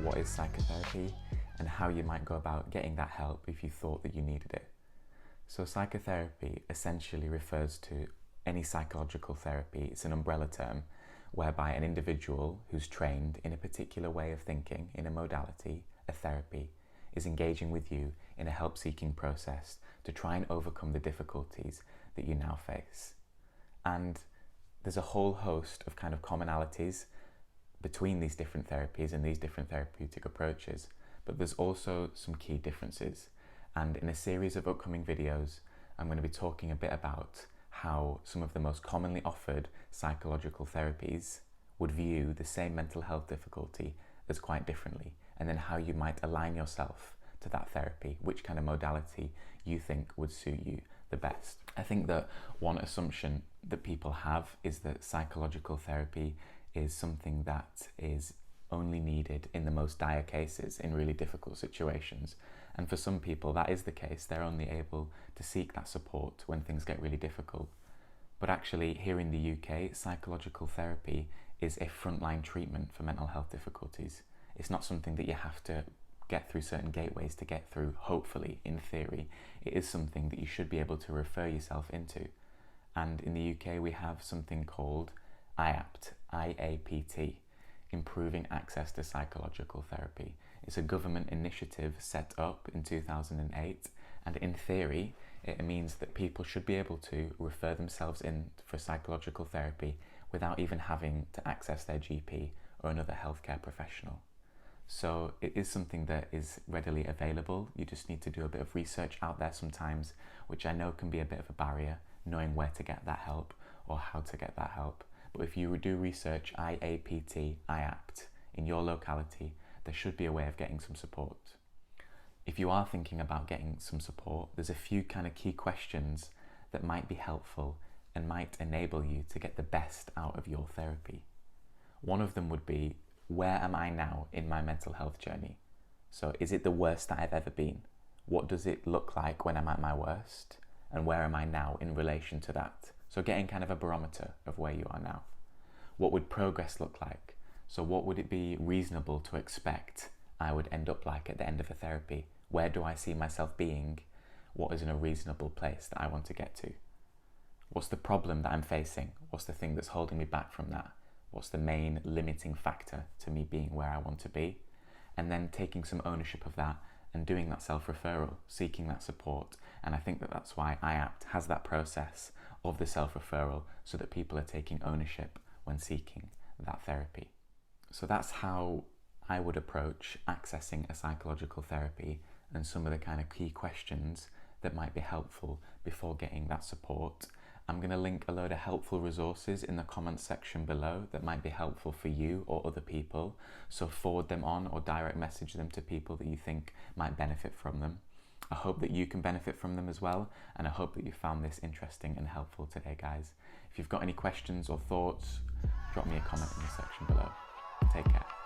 what is psychotherapy and how you might go about getting that help if you thought that you needed it. So psychotherapy essentially refers to any psychological therapy. It's an umbrella term whereby an individual who's trained in a particular way of thinking, in a modality, a therapy, is engaging with you in a help-seeking process to try and overcome the difficulties that you now face. And there's a whole host of kind of commonalities between these different therapies and these different therapeutic approaches, but there's also some key differences. And in a series of upcoming videos, I'm going to be talking a bit about how some of the most commonly offered psychological therapies would view the same mental health difficulty as quite differently, and then how you might align yourself to that therapy, which kind of modality you think would suit you the best. I think that one assumption that people have is that psychological therapy is something that is only needed in the most dire cases, in really difficult situations. And for some people that is the case. They're only able to seek that support when things get really difficult. But actually here in the UK, psychological therapy is a frontline treatment for mental health difficulties. It's not something that you have to get through certain gateways to get through, hopefully, in theory. It is something that you should be able to refer yourself into. And in the UK we have something called IAPT, IAPT, Improving Access to Psychological Therapy. It's a government initiative set up in 2008, and in theory it means that people should be able to refer themselves in for psychological therapy without even having to access their GP or another healthcare professional. So it is something that is readily available. You just need to do a bit of research out there sometimes, which I know can be a bit of a barrier, knowing where to get that help or how to get that help. But if you do research IAPT, IAPT in your locality, there should be a way of getting some support. If you are thinking about getting some support, there's a few kind of key questions that might be helpful and might enable you to get the best out of your therapy. One of them would be, where am I now in my mental health journey? So is it the worst that I've ever been? What does it look like when I'm at my worst? And where am I now in relation to that? So getting kind of a barometer of where you are now. What would progress look like? So what would it be reasonable to expect I would end up like at the end of a therapy? Where do I see myself being? What is in a reasonable place that I want to get to? What's the problem that I'm facing? What's the thing that's holding me back from that? What's the main limiting factor to me being where I want to be? And then taking some ownership of that and doing that self-referral, seeking that support. And I think that that's why IAPT has that process of the self-referral, so that people are taking ownership when seeking that therapy. So that's how I would approach accessing a psychological therapy and some of the kind of key questions that might be helpful before getting that support. I'm going to link a load of helpful resources in the comments section below that might be helpful for you or other people. So forward them on or direct message them to people that you think might benefit from them. I hope that you can benefit from them as well, and I hope that you found this interesting and helpful today, guys. If you've got any questions or thoughts, drop me a comment in the section below. Take care.